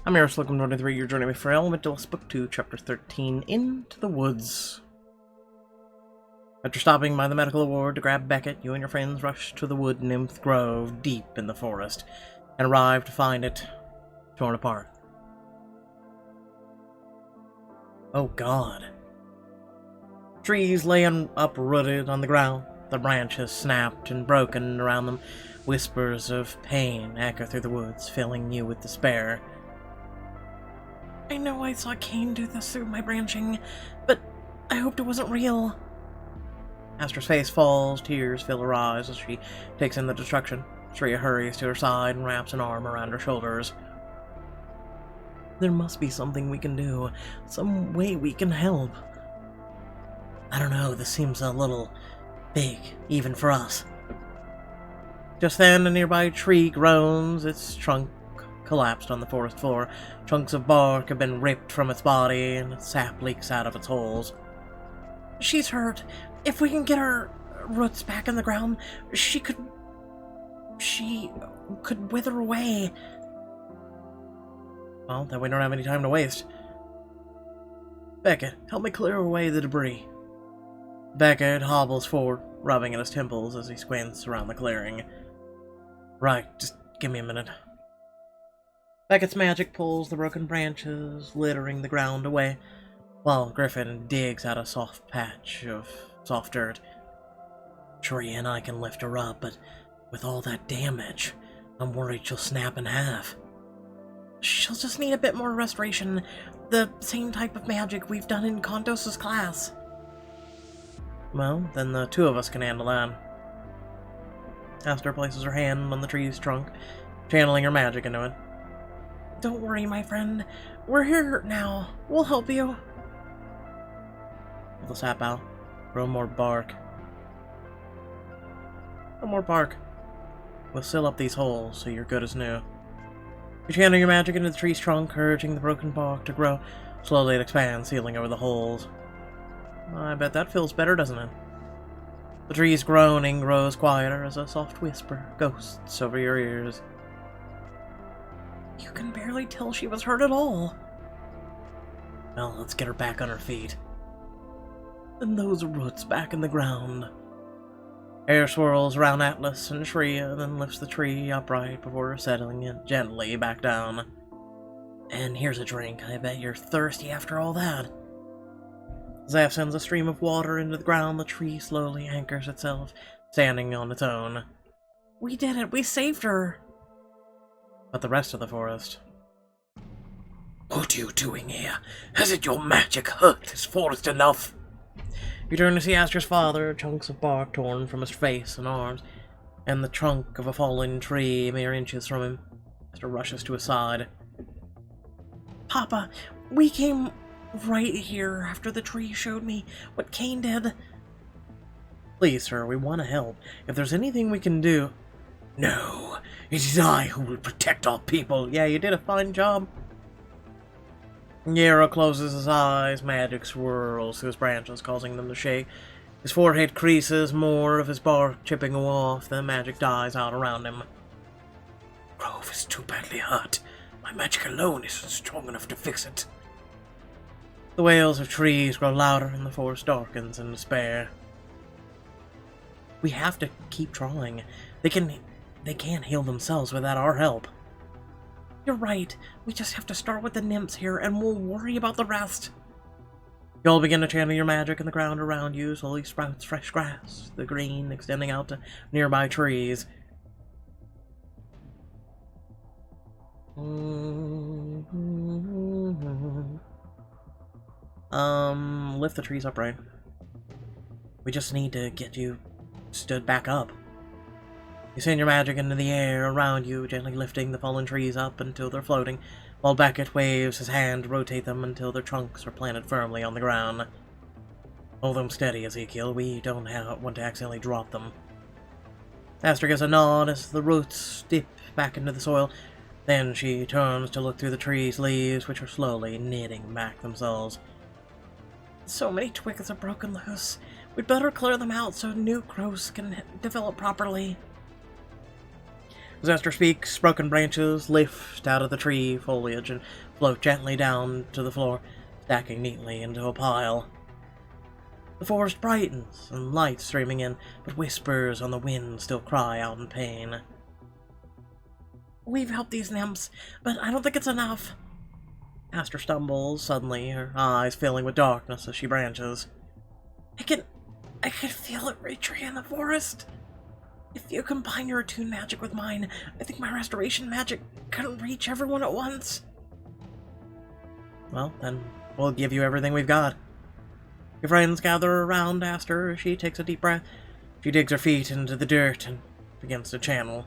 I'm Yarrow, welcome to 23, your journey for Elementalists, Book 2, Chapter 13, Into the Woods. After stopping by the medical ward to grab Beckett, you and your friends rushed to the Wood-nymph grove deep in the forest, and arrived to find it torn apart. Oh God. Trees lay uprooted on the ground, the branches snapped and broken around them. Whispers of pain echo through the woods, filling you with despair. I know I saw Cain do this through my branching, but I hoped it wasn't real. Astra's face falls, tears fill her eyes as she takes in the destruction. Shreya hurries to her side and wraps an arm around her shoulders. There must be something we can do, some way we can help. I don't know, this seems a little big, even for us. Just then, a nearby tree groans, its trunk collapsed on the forest floor. Chunks of bark have been ripped from its body, and sap leaks out of its holes. She's hurt. If we can get her roots back in the ground, she could wither away. Well, then we don't have any time to waste. Beckett, help me clear away the debris. Beckett hobbles forward, rubbing at his temples as he squints around the clearing. Right, just give me a minute. Beckett's magic pulls the broken branches, littering the ground away, while Griffin digs out a soft patch of soft dirt. Shreya and I can lift her up, but with all that damage, I'm worried she'll snap in half. She'll just need a bit more restoration, the same type of magic we've done in Kontos's class. Well, then the two of us can handle that. Astra places her hand on the tree's trunk, channeling her magic into it. Don't worry, my friend. We're here now. We'll help you. Pull the sap out. Grow more bark. No more bark. We'll seal up these holes so you're good as new. You channel your magic into the tree's trunk, urging the broken bark to grow. Slowly it expands, sealing over the holes. I bet that feels better, doesn't it? The tree's groaning grows quieter as a soft whisper ghosts over your ears. You can barely tell she was hurt at all. Well, let's get her back on her feet. And those roots back in the ground. Air swirls around Atlas and Shreya, then lifts the tree upright before settling it gently back down. And here's a drink. I bet you're thirsty after all that. Zeph sends a stream of water into the ground. The tree slowly anchors itself, standing on its own. We did it! We saved her! But the rest of the forest... What are you doing here? Hasn't your magic hurt this forest enough? You turn to see Astra's father, chunks of bark torn from his face and arms, and the trunk of a fallen tree mere inches from him. Astra rushes to his side. Papa, we came right here after the tree showed me what Cain did. Please, sir, we want to help. If there's anything we can do... No, it is I who will protect our people. Yeah, you did a fine job. Yarrow closes his eyes, magic swirls through his branches, causing them to shake. His forehead creases, more of his bark chipping off, the magic dies out around him. Grove is too badly hurt. My magic alone isn't strong enough to fix it. The wails of trees grow louder and the forest darkens in despair. We have to keep trying. They can't heal themselves without our help. You're right. We just have to start with the nymphs here, and we'll worry about the rest. You all begin to channel your magic, and the ground around you slowly sprouts fresh grass, the green extending out to nearby trees. Lift the trees upright. We just need to get you stood back up. You send your magic into the air around you, gently lifting the fallen trees up until they're floating, while Beckett waves his hand to rotate them until their trunks are planted firmly on the ground. Hold them steady, Ezekiel. We don't want to accidentally drop them. Astra gives a nod as the roots dip back into the soil. Then she turns to look through the tree's leaves, which are slowly knitting back themselves. So many twigs are broken loose. We'd better clear them out so new growths can develop properly. As Astra speaks, broken branches lift out of the tree foliage and float gently down to the floor, stacking neatly into a pile. The forest brightens, and light streaming in, but whispers on the wind still cry out in pain. We've helped these nymphs, but I don't think it's enough. Astra stumbles suddenly, her eyes filling with darkness as she branches. I can feel it retreat in the forest. If you combine your attuned magic with mine, I think my restoration magic couldn't reach everyone at once. Well, then we'll give you everything we've got. Your friends gather around Astra as she takes a deep breath. She digs her feet into the dirt and begins to channel.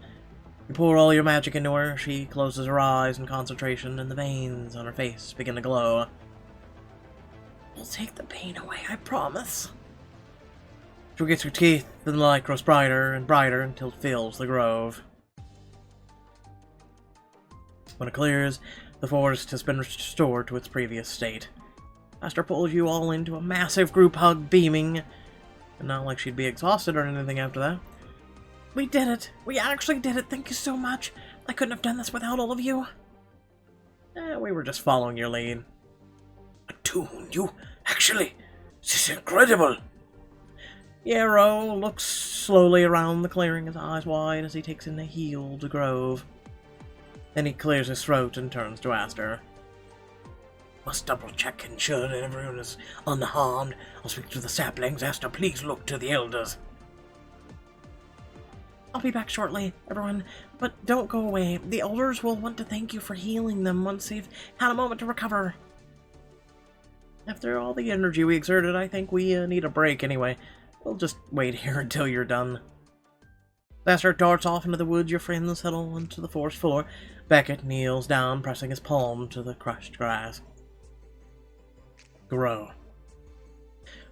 You pour all your magic into her, she closes her eyes in concentration, and the veins on her face begin to glow. We'll take the pain away, I promise. She gets her teeth, and the light grows brighter and brighter until it fills the grove. When it clears, the forest has been restored to its previous state. Astra pulls you all into a massive group hug, beaming, and not like she'd be exhausted or anything after that. We did it! We actually did it! Thank you so much! I couldn't have done this without all of you! We were just following your lead. Attuned? You? Actually? This is incredible! Yarrow looks slowly around the clearing, his eyes wide as he takes in the healed grove. Then he clears his throat and turns to Astra. Must double-check, ensure that everyone is unharmed. I'll speak to the saplings. Astra, please look to the elders. I'll be back shortly, everyone, but don't go away. The elders will want to thank you for healing them once they've had a moment to recover. After all the energy we exerted, I think we need a break anyway. We'll just wait here until you're done. Astra darts off into the woods. Your friends settle onto the forest floor. Beckett kneels down, pressing his palm to the crushed grass. Grow.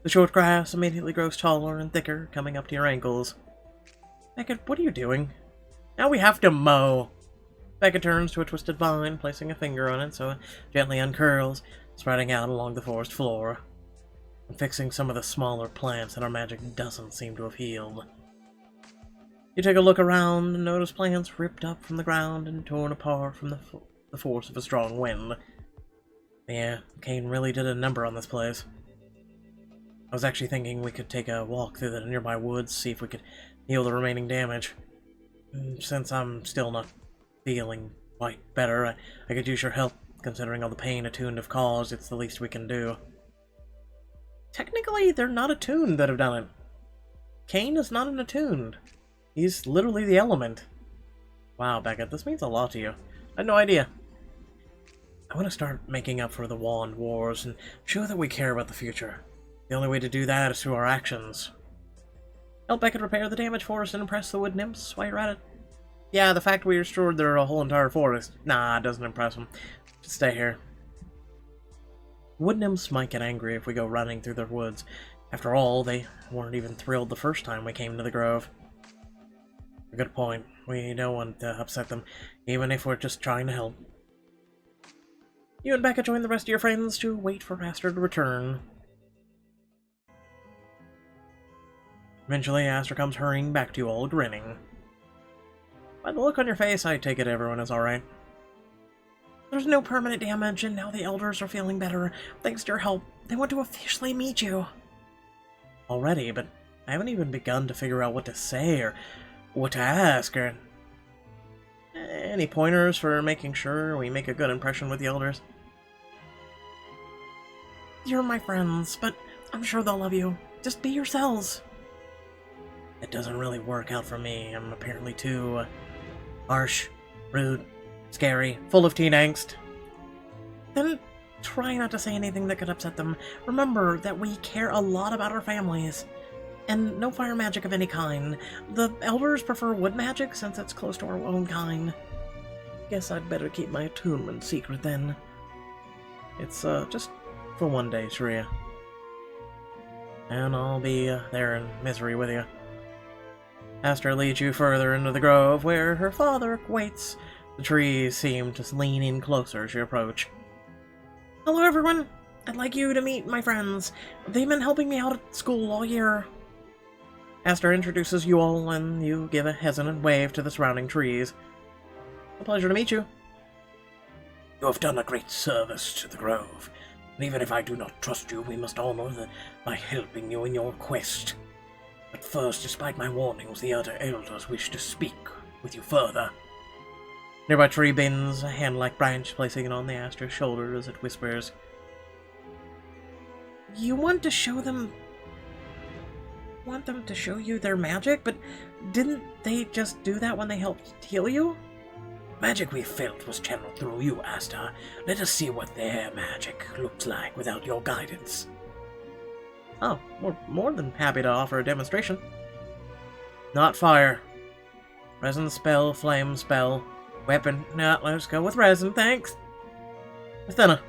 The short grass immediately grows taller and thicker, coming up to your ankles. Beckett, what are you doing? Now we have to mow! Beckett turns to a twisted vine, placing a finger on it so it gently uncurls, spreading out along the forest floor, and fixing some of the smaller plants that our magic doesn't seem to have healed. You take a look around and notice plants ripped up from the ground and torn apart from the force of a strong wind. Yeah, Kane really did a number on this place. I was actually thinking we could take a walk through the nearby woods, see if we could heal the remaining damage. Since I'm still not feeling quite better, I could use your help, considering all the pain attuned have caused. It's the least we can do. Technically, they're not attuned that have done it. Kane is not an attuned. He's literally the element. Wow, Beckett, this means a lot to you. I had no idea. I want to start making up for the Wand Wars and show that we care about the future. The only way to do that is through our actions. Help Beckett repair the damage for us and impress the Wood-nymphs while you're at it. Yeah, the fact we restored their whole entire forest, nah, it doesn't impress them. Just stay here. Wood-nymphs might get angry if we go running through their woods. After all, they weren't even thrilled the first time we came to the grove. A good point. We don't want to upset them, even if we're just trying to help. You and Becca join the rest of your friends to wait for Astra to return. Eventually, Astra comes hurrying back to you all, grinning. By the look on your face, I take it everyone is alright. There's no permanent damage, and now the elders are feeling better. Thanks to your help, they want to officially meet you. Already, but I haven't even begun to figure out what to say or what to ask, or any pointers for making sure we make a good impression with the elders? You're my friends, but I'm sure they'll love you. Just be yourselves. It doesn't really work out for me. I'm apparently too harsh, rude, scary, full of teen angst. Then try not to say anything that could upset them. Remember that we care a lot about our families. And no fire magic of any kind. The elders prefer wood magic since it's close to our own kind. Guess I'd better keep my attunement secret then. It's just for one day, Shreya. And I'll be there in misery with you. Astra leads you further into the grove where her father waits. The trees seem to lean in closer as you approach. Hello everyone! I'd like you to meet my friends. They've been helping me out at school all year. Astra introduces you all, and you give a hesitant wave to the surrounding trees. A pleasure to meet you. You have done a great service to the Grove, and even if I do not trust you, we must honor that by helping you in your quest. But first, despite my warnings, the other elders wish to speak with you further. Nearby tree bends a hand-like branch, placing it on the Astra's shoulder as it whispers. You want to show them... want them to show you their magic? But didn't they just do that when they helped heal you? Magic we felt was channeled through you, Astra. Let us see what their magic looks like without your guidance. Oh, we're more than happy to offer a demonstration. Not fire. Resin spell, flame spell, weapon. No, let's go with resin, thanks. Athena.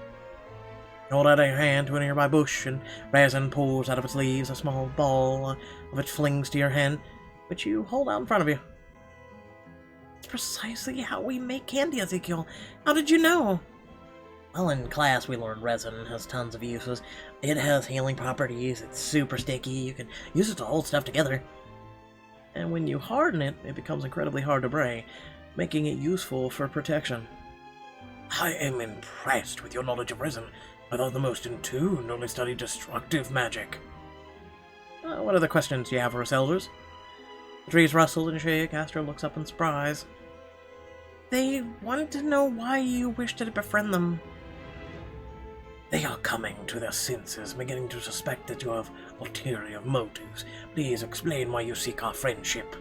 Hold out your hand to a nearby bush, and resin pours out of its leaves. A small ball of it flings to your hand, which you hold out in front of you. It's precisely how we make candy, Ezekiel. How did you know? Well, in class we learned resin has tons of uses. It has healing properties, it's super sticky, you can use it to hold stuff together. And when you harden it, it becomes incredibly hard to break, making it useful for protection. I am impressed with your knowledge of resin. I thought the most in tune only studied destructive magic. What other questions do you have for us, elders? The trees rustle and shake. Astra looks up in surprise. They wanted to know why you wish to befriend them. They are coming to their senses, beginning to suspect that you have ulterior motives. Please explain why you seek our friendship.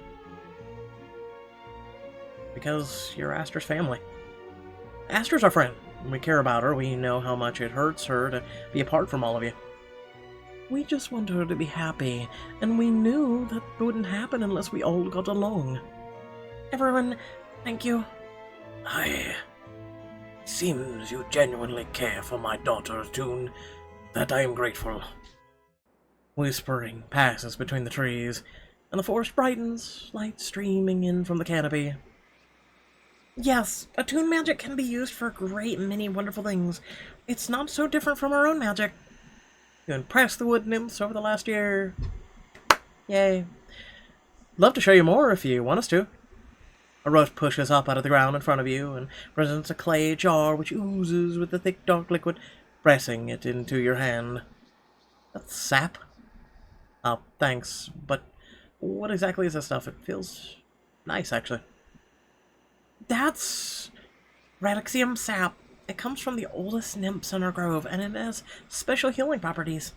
Because you're Astra's family. Astra's our friend. We care about her. We know how much it hurts her to be apart from all of you. We just want her to be happy, and we knew that wouldn't happen unless we all got along. Everyone, thank you. It seems you genuinely care for my daughter, Toon. That I am grateful. Whispering passes between the trees, and the forest brightens, light streaming in from the canopy. Yes, attune magic can be used for a great many wonderful things. It's not so different from our own magic. You impressed the wood-nymphs over the last year. Yay. Love to show you more if you want us to. A root pushes up out of the ground in front of you and presents a clay jar which oozes with the thick dark liquid, pressing it into your hand. That's sap? Oh, thanks, but what exactly is this stuff? It feels nice, actually. That's Reconciling sap. It comes from the oldest nymphs in our grove, and it has special healing properties.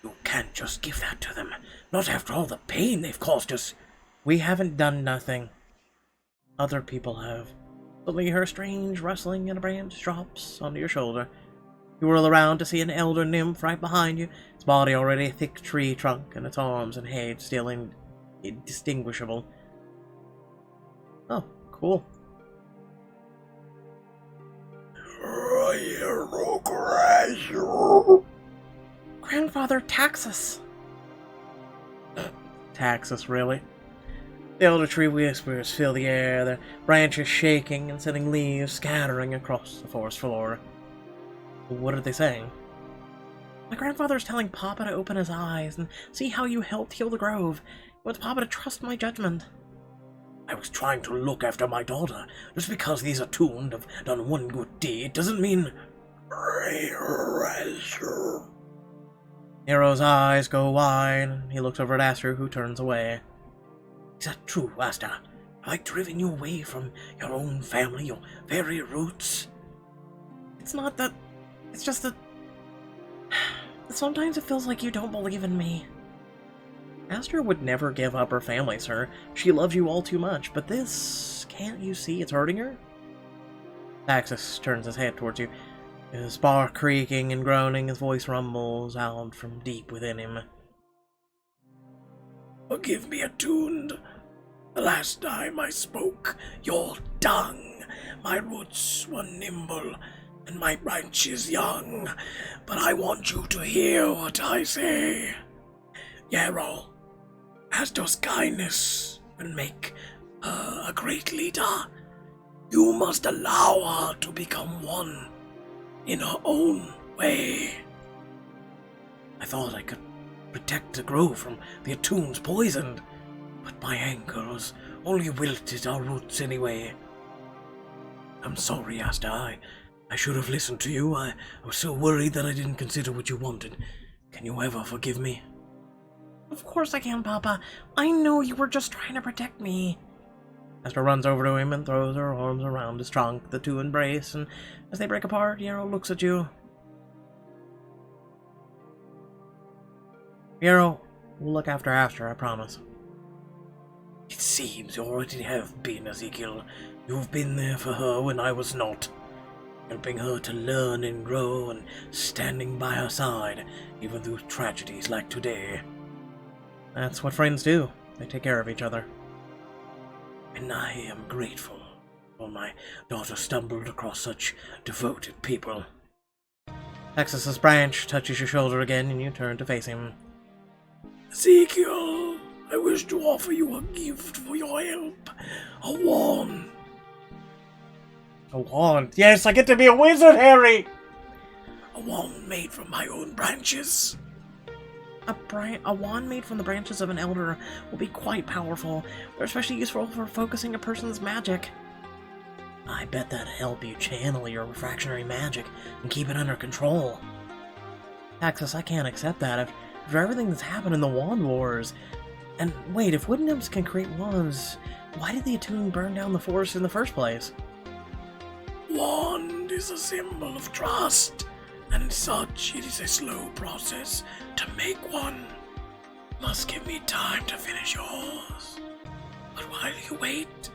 You can't just give that to them. Not after all the pain they've caused us. We haven't done nothing. Other people have. Suddenly you hear a strange rustling and a branch drops onto your shoulder. You whirl around to see an elder nymph right behind you, its body already a thick tree trunk, and its arms and head still indistinguishable. Oh, cool. Grandfather Taxus. Taxus, really? The elder tree whispers fill the air, their branches shaking and sending leaves scattering across the forest floor. What are they saying? My grandfather's telling Papa to open his eyes and see how you helped heal the grove. He wants Papa to trust my judgment. I was trying to look after my daughter. Just because these attuned have done one good deed doesn't mean... Yarrow's eyes go wide, and he looks over at Astra, who turns away. Is that true, Astra? Have I driven you away from your own family, your very roots? It's not that... It's just that... Sometimes it feels like you don't believe in me. Astra would never give up her family, sir. She loves you all too much, but this... Can't you see it's hurting her? Taxus turns his head towards you. His bar creaking and groaning, his voice rumbles out from deep within him. Forgive me, attuned. The last time I spoke, your dung. My roots were nimble, and my branches young. But I want you to hear what I say. Yarrow, Astra's kindness will make her a great leader. You must allow her to become one in her own way. I thought I could protect the grove from the attune's poison. But my ankles only wilted our roots anyway. I'm sorry, Astra. I should have listened to you. I was so worried that I didn't consider what you wanted. Can you ever forgive me? Of course I can, Papa. I know you were just trying to protect me. Astra runs over to him and throws her arms around his trunk. The two embrace, and as they break apart, Yarrow looks at you. Yarrow, we'll look after Astra, I promise. It seems you already have been, Ezekiel. You've been there for her when I was not. Helping her to learn and grow and standing by her side, even through tragedies like today. That's what friends do. They take care of each other. And I am grateful for my daughter stumbled across such devoted people. Texas's branch touches your shoulder again and you turn to face him. Ezekiel, I wish to offer you a gift for your help. A wand. A wand? Yes, I get to be a wizard, Harry! A wand made from my own branches. A wand made from the branches of an elder will be quite powerful. They're especially useful for focusing a person's magic. I bet that'd help you channel your refractionary magic and keep it under control. Texas, I can't accept that. After everything that's happened in the Wand Wars. And wait, if Wood-nymphs can create wands, why did the attune burn down the forest in the first place? Wand is a symbol of trust, and as such, it is a slow process to make one. Must give me time to finish yours. But while you wait,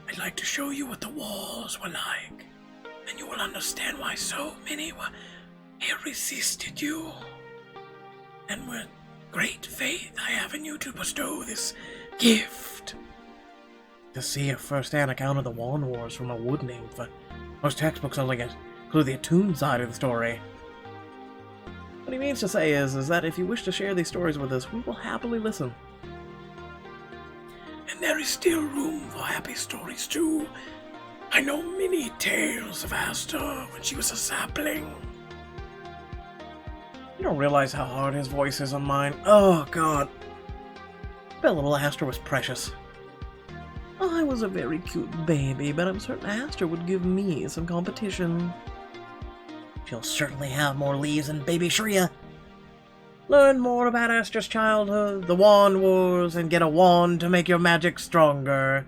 I'd like to show you what the walls were like. Then you will understand why so many have resisted you. And with great faith I have in you to bestow this gift. To see a first-hand account of the Wand Wars from a Wood-nymph, most textbooks only include the attune side of the story. What he means to say is that if you wish to share these stories with us, we will happily listen. And there is still room for happy stories too. I know many tales of Astra when she was a sapling. You don't realize how hard his voice is on mine. Oh, God. That little Astra was precious. I was a very cute baby, but I'm certain Astra would give me some competition. She'll certainly have more leaves than baby Shreya. Learn more about Astra's childhood, the Wand Wars, and get a wand to make your magic stronger.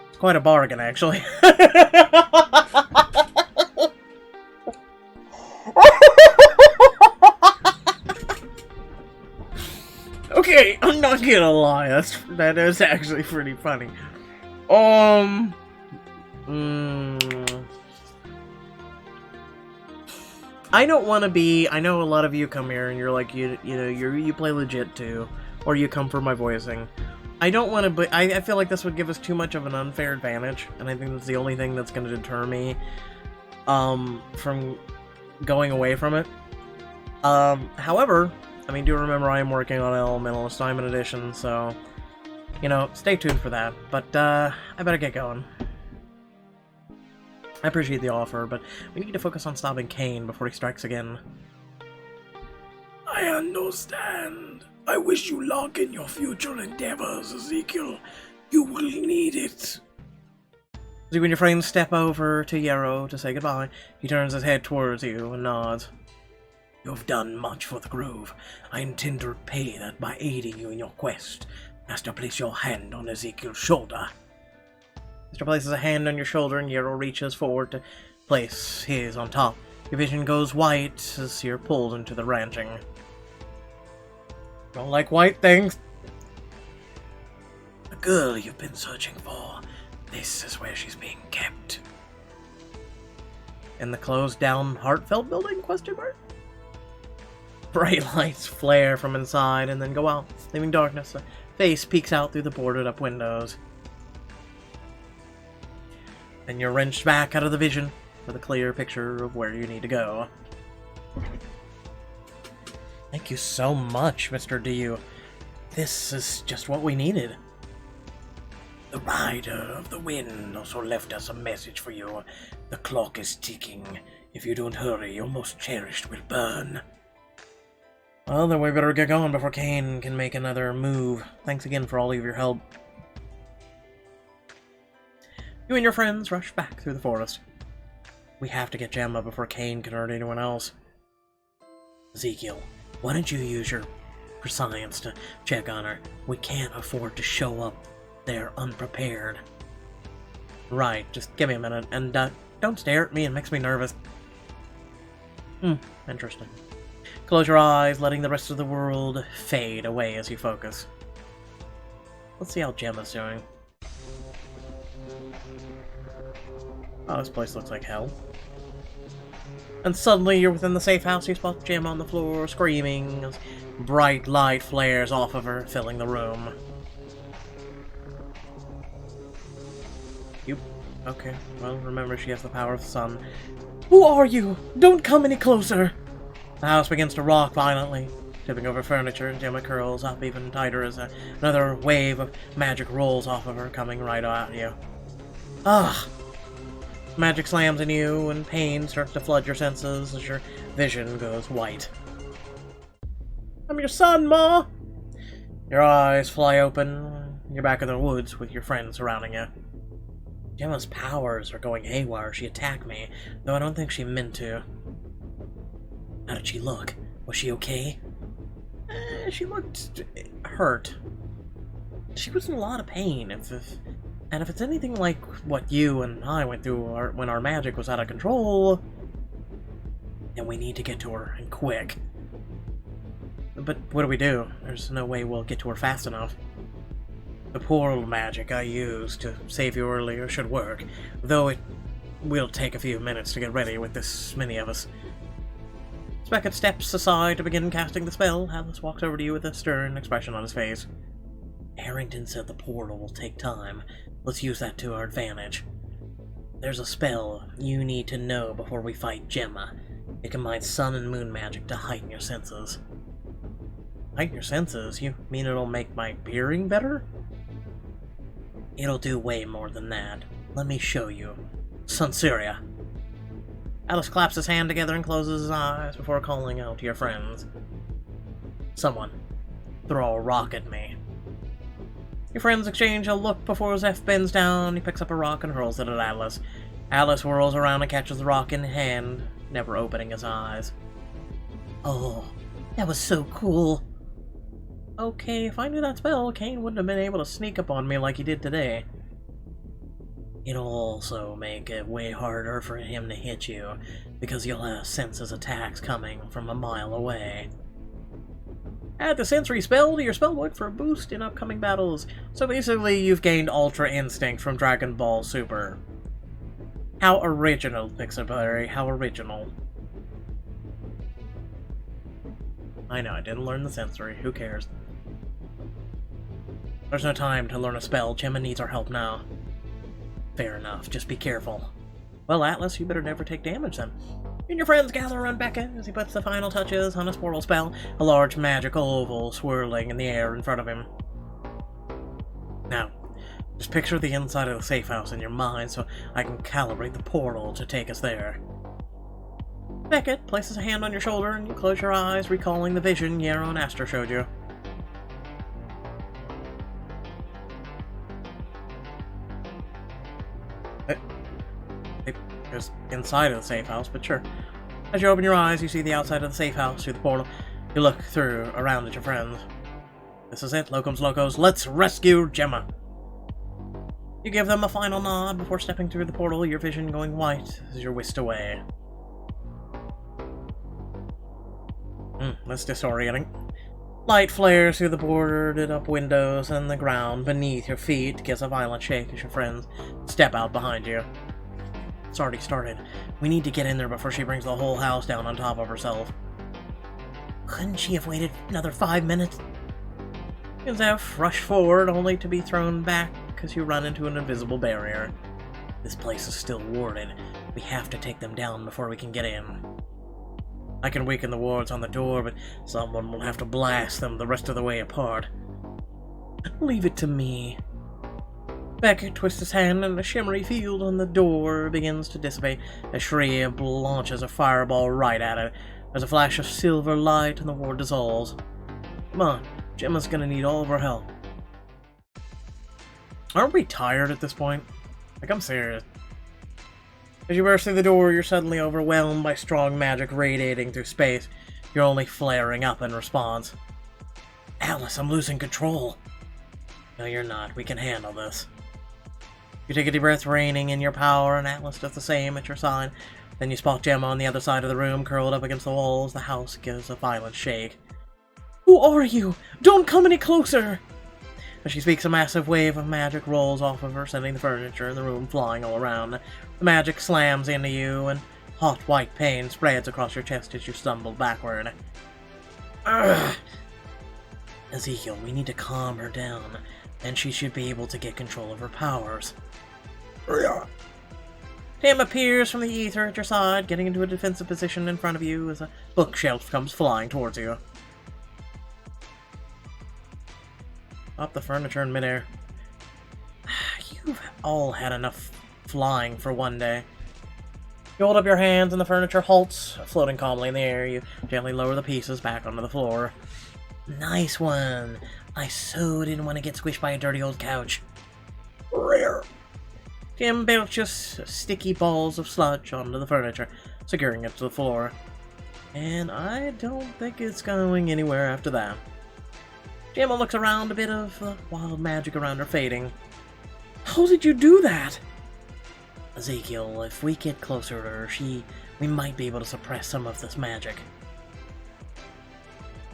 It's quite a bargain, actually. Okay, I'm not gonna lie, that is actually pretty funny. I don't want to be. I know a lot of you come here and you're like, you play legit too, or you come for my voicing. I don't want to, but I feel like this would give us too much of an unfair advantage, and I think that's the only thing that's going to deter me, from going away from it. However, I mean, do remember I am working on Elementalist Diamond Edition, so, stay tuned for that. But, I better get going. I appreciate the offer, but we need to focus on stopping Cain before he strikes again. I understand. I wish you luck in your future endeavors, Ezekiel. You will need it. As you and your friends step over to Yarrow to say goodbye, he turns his head towards you and nods. You have done much for the Grove. I intend to repay that by aiding you in your quest. Astra, place your hand on Ezekiel's shoulder. Astra places a hand on your shoulder and Yarrow reaches forward to place his on top. Your vision goes white as you're pulled into the ranching. Don't like white things. The girl you've been searching for. This is where she's being kept. In the closed-down Heartfelt building? Question mark? Bright lights flare from inside and then go out, leaving darkness. A face peeks out through the boarded-up windows. Then you're wrenched back out of the vision with a clear picture of where you need to go. Thank you so much, Mr. Du. This is just what we needed. The Rider of the Wind also left us a message for you. The clock is ticking. If you don't hurry, your most cherished will burn. Well, then we better get going before Kane can make another move. Thanks again for all of your help. You and your friends rush back through the forest. We have to get Gemma before Kane can hurt anyone else. Ezekiel, why don't you use your prescience to check on her? We can't afford to show up there unprepared. Right, just give me a minute, and don't stare at me, it makes me nervous. Interesting. Close your eyes, letting the rest of the world fade away as you focus. Let's see how Gemma's doing. Oh, this place looks like hell. And suddenly you're within the safe house. You spot Gemma on the floor, screaming as bright light flares off of her, filling the room. Okay, well, remember she has the power of the sun. Who are you? Don't come any closer! The house begins to rock violently, tipping over furniture, and Gemma curls up even tighter as another wave of magic rolls off of her, coming right at you. Ah! Magic slams in you, and pain starts to flood your senses as your vision goes white. I'm your son, Ma! Your eyes fly open. You're back in the woods with your friends surrounding you. Gemma's powers are going haywire. She attacked me, though I don't think she meant to. How did she look? Was she okay? She looked hurt. She was in a lot of pain. If it's anything like what you and I went through when our magic was out of control, then we need to get to her, and quick. But what do? There's no way we'll get to her fast enough. The portal magic I used to save you earlier should work, though it will take a few minutes to get ready with this many of us. Beckett steps aside to begin casting the spell. Alice walks over to you with a stern expression on his face. Harrington said the portal will take time. Let's use that to our advantage. There's a spell you need to know before we fight Gemma. It combines sun and moon magic to heighten your senses. Heighten your senses? You mean it'll make my hearing better? It'll do way more than that. Let me show you. Sanseria. Alice claps his hand together and closes his eyes before calling out to your friends. Someone, throw a rock at me. Your friends exchange a look before Zeph bends down. He picks up a rock and hurls it at Alice. Alice whirls around and catches the rock in hand, never opening his eyes. Oh, that was so cool. Okay, if I knew that spell, Kane wouldn't have been able to sneak up on me like he did today. It'll also make it way harder for him to hit you, because you'll sense his attacks coming from a mile away. Add the sensory spell to your spellbook for a boost in upcoming battles. So basically, you've gained Ultra Instinct from Dragon Ball Super. How original, Pixelberry, how original. I know, I didn't learn the sensory, who cares? There's no time to learn a spell, Gemma needs our help now. Fair enough, just be careful. Well, Atlas, you better never take damage then. You and your friends gather around Beckett as he puts the final touches on his portal spell, a large magical oval swirling in the air in front of him. Now, just picture the inside of the safe house in your mind so I can calibrate the portal to take us there. Beckett places a hand on your shoulder and you close your eyes, recalling the vision Yarrow and Astra showed you. It's inside of the safe house, but sure. As you open your eyes, you see the outside of the safe house through the portal. You look through, around at your friends. This is it, Locums Locos. Let's rescue Gemma! You give them a final nod before stepping through the portal, your vision going white as you're whisked away. That's disorienting. Light flares through the boarded up windows, and the ground beneath your feet gives a violent shake as your friends step out behind you. It's already started. We need to get in there before she brings the whole house down on top of herself. Couldn't she have waited another 5 minutes? You Zeph rush forward, only to be thrown back because you run into an invisible barrier. This place is still warded. We have to take them down before we can get in. I can weaken the wards on the door, but someone will have to blast them the rest of the way apart. Leave it to me. Beckett twists his hand and a shimmery field on the door begins to dissipate. A Shreya launches a fireball right at it, There's a flash of silver light and the ward dissolves. Come on, Gemma's gonna need all of our help. Aren't we tired at this point? Like, I'm serious. As you burst through the door, you're suddenly overwhelmed by strong magic radiating through space. You're only flaring up in response. Atlas, I'm losing control. No, you're not. We can handle this. You take a deep breath, reining in your power, and Atlas does the same at your side. Then you spot Gemma on the other side of the room, curled up against the walls. The house gives a violent shake. Who are you? Don't come any closer! As she speaks, a massive wave of magic rolls off of her, sending the furniture in the room flying all around. The magic slams into you, and hot white pain spreads across your chest as you stumble backward. Ugh. Ezekiel, we need to calm her down, and she should be able to get control of her powers. Tim appears from the ether at your side, getting into a defensive position in front of you as a bookshelf comes flying towards you. Up the furniture in midair. You've all had enough flying for one day. You hold up your hands and the furniture halts, floating calmly in the air. You gently lower the pieces back onto the floor. Nice one. I so didn't want to get squished by a dirty old couch. Rare. Tim belches sticky balls of sludge onto the furniture, securing it to the floor. And I don't think it's going anywhere after that. Gemma looks around, a bit of wild magic around her fading. How did you do that? Ezekiel, if we get closer to her, we might be able to suppress some of this magic.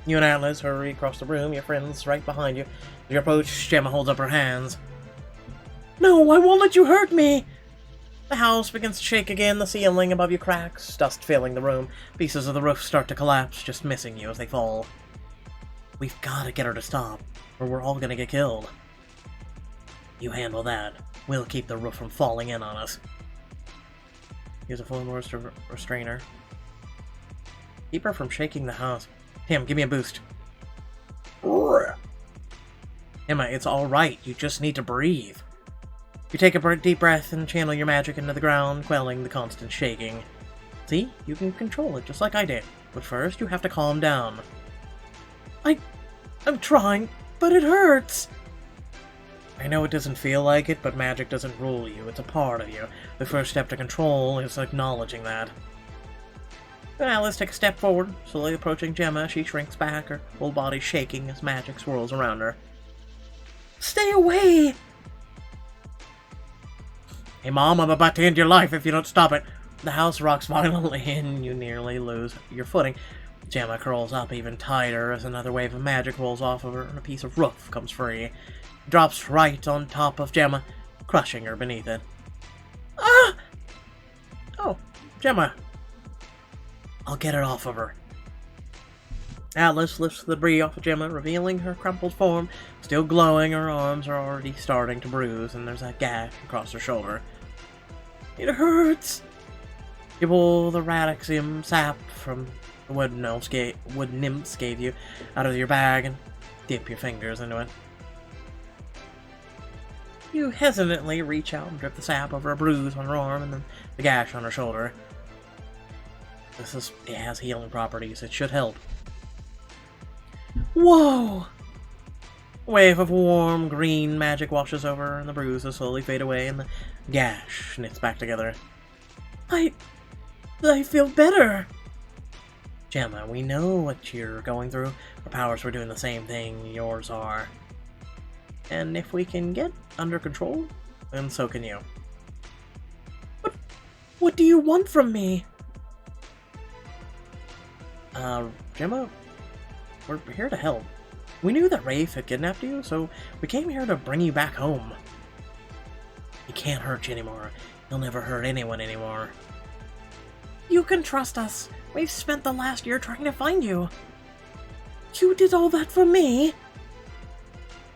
You and Atlas hurry across the room, your friends right behind you. As you approach, Gemma holds up her hands. No, I won't let you hurt me! The house begins to shake again, the ceiling above you cracks, dust filling the room. Pieces of the roof start to collapse, just missing you as they fall. We've got to get her to stop, or we're all gonna get killed. You handle that. We'll keep the roof from falling in on us. Use a full force to restrain her. Keep her from shaking the house. Tim, give me a boost. Emma, it's alright. You just need to breathe. You take a deep breath and channel your magic into the ground, quelling the constant shaking. See? You can control it, just like I did. But first, you have to calm down. I'm trying, but it hurts! I know it doesn't feel like it, but magic doesn't rule you. It's a part of you. The first step to control is acknowledging that. Then Alice takes a step forward, slowly approaching Gemma. She shrinks back, her whole body shaking as magic swirls around her. Stay away! Hey Mom, I'm about to end your life if you don't stop it. The house rocks violently and you nearly lose your footing. Gemma curls up even tighter as another wave of magic rolls off of her and a piece of roof comes free. It drops right on top of Gemma, crushing her beneath it. Ah! Oh, Gemma. I'll get it off of her. Atlas lifts the debris off of Gemma, revealing her crumpled form. Still glowing, her arms are already starting to bruise, and there's a gash across her shoulder. It hurts! You pull the radixium sap from the wood-nymphs gave you out of your bag and dip your fingers into it. You hesitantly reach out and drip the sap over a bruise on her arm and then the gash on her shoulder. It has healing properties. It should help. Whoa! A wave of warm green magic washes over her, and the bruises slowly fade away, and the gash knits back together. I feel better! Gemma, we know what you're going through. Our powers were doing the same thing yours are. And if we can get under control, then so can you. But what do you want from me? Gemma, we're here to help. We knew that Rafe had kidnapped you, so we came here to bring you back home. He can't hurt you anymore. He'll never hurt anyone anymore. You can trust us. We've spent the last year trying to find you. You did all that for me?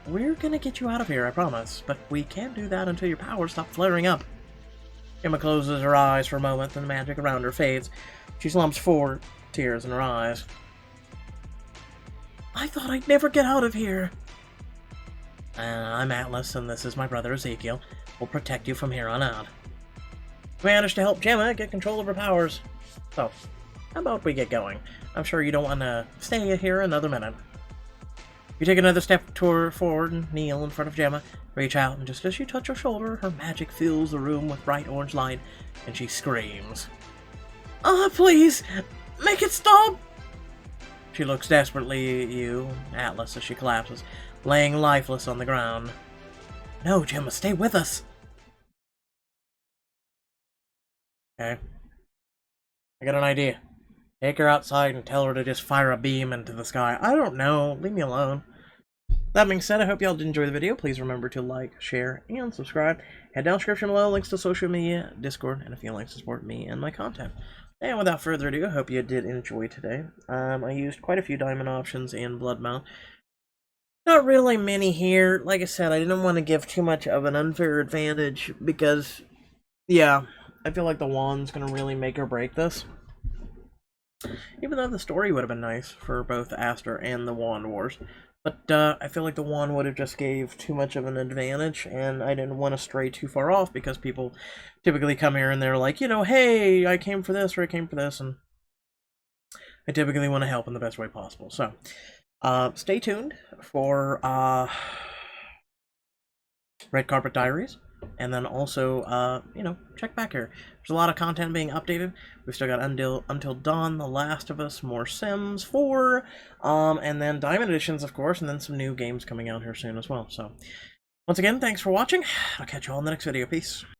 We're gonna get you out of here, I promise, but we can't do that until your powers stop flaring up. Gemma closes her eyes for a moment, and the magic around her fades. She slumps forward, tears in her eyes. I thought I'd never get out of here. I'm Atlas, and this is my brother Ezekiel. We'll protect you from here on out. We managed to help Gemma get control of her powers. So, how about we get going? I'm sure you don't want to stay here another minute. You take another step forward and kneel in front of Gemma, reach out, and just as you touch her shoulder, her magic fills the room with bright orange light, and she screams. Ah, please! Make it stop! She looks desperately at you, Atlas, as she collapses, laying lifeless on the ground. No, Gemma, stay with us! Okay. I got an idea. Take her outside and tell her to just fire a beam into the sky. I don't know. Leave me alone. That being said, I hope y'all did enjoy the video. Please remember to like, share, and subscribe. Head down description below, links to social media, Discord, and a few links to support me and my content. And without further ado, I hope you did enjoy today. I used quite a few diamond options in Bloodmount. Not really many here. Like I said, I didn't want to give too much of an unfair advantage because, yeah, I feel like the wand's going to really make or break this. Even though the story would have been nice for both Astra and the Wand Wars. But I feel like the wand would have just gave too much of an advantage, and I didn't want to stray too far off because people typically come here and they're like, you know, hey, I came for this or I came for this, and I typically want to help in the best way possible. So, stay tuned for Red Carpet Diaries. And then also, you know, check back here. There's a lot of content being updated. We've still got Until Dawn, The Last of Us, more Sims 4, and then Diamond Editions, of course, and then some new games coming out here soon as well. So, once again, thanks for watching. I'll catch you all in the next video. Peace.